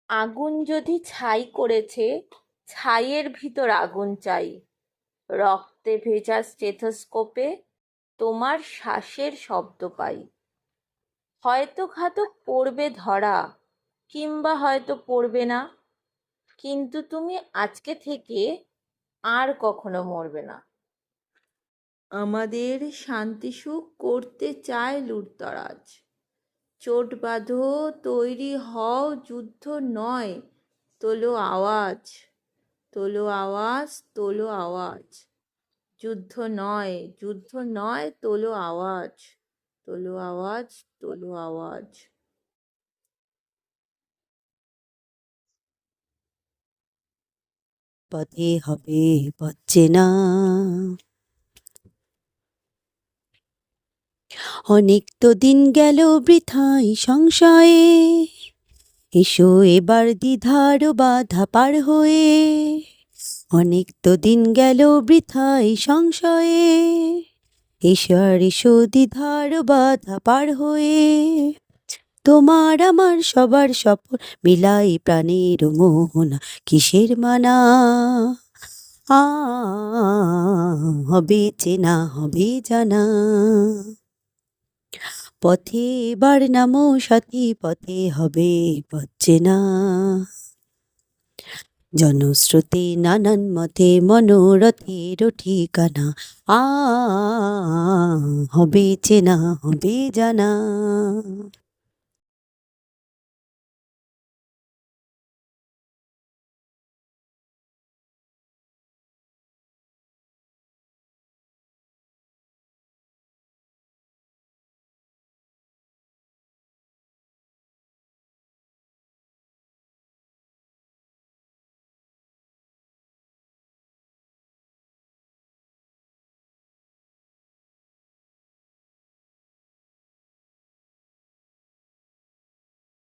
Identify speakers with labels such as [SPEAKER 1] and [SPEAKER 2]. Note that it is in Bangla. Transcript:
[SPEAKER 1] আগুন যদি ছাই করেছে, ছাইয়ের ভিতর আগুন চাই। রক্তে ভেজা স্টেথোস্কোপে তোমার শ্বাসের শব্দ পাই। হয়তো ঘাতক পড়বে ধরা, কিংবা হয়তো পড়বে না, কিন্তু তুমি আজকে থেকে আর কখনো মরবে না। আমাদের শান্তি সুখ করতে চায় লুটতরাজ। চোট বাঁধো, তৈরি হও, যুদ্ধ নয়, তোলো আওয়াজ, তোলো আওয়াজ, তোলো আওয়াজ। যুদ্ধ নয়, যুদ্ধ নয়, তোলো আওয়াজ, তোলো আওয়াজ, তোলো আওয়াজ।
[SPEAKER 2] পথে হবে পথ চেনা, অনেক তো দিন গেল বৃথাই সংশয়ে, এসো এবার দ্বিধার বাধা পার হয়ে। অনেক তো দিন গেল বৃথাই সংশয়ে, এসো আর এসো দ্বিধার বাধা পার হয়ে। তোমার আমার সবার সপন মিলাই প্রাণের মোহনা, কিসের মানা? আ হবে চেনা, হবে জানা। পথে এবার নামো সাথী, পথে হবে পথ চেনা। জনস্রোতে নানান মতে মনোরথের ঠিকানা, আ হবে চেনা, হবে জানা।